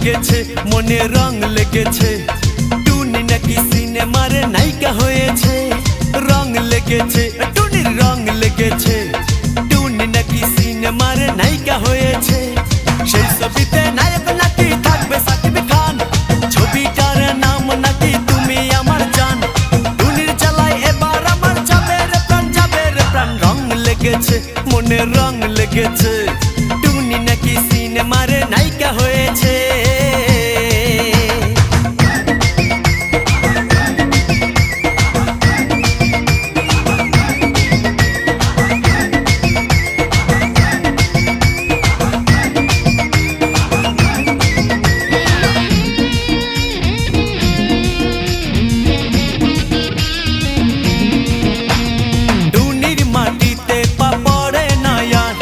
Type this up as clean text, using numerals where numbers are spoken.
লেগেছে মনে রং লেগেছে টুনি নাকি সিনেমার নায়িকা হয়েছে রং লেগেছে টুনির রং লেগেছে টুনি নাকি সিনেমার নায়িকা হয়েছে সেই ছবিতে নায়ক নাকি থাকবে সাকিব খান ছবিটার নাম নাকি তুমি আমার জান টুনির জ্বালায় এবার আমার যাবে রে প্রাণ রং লেগেছে মনে রং লেগেছে টুনি নাকি সিনেমার নায়িকা হয়েছে।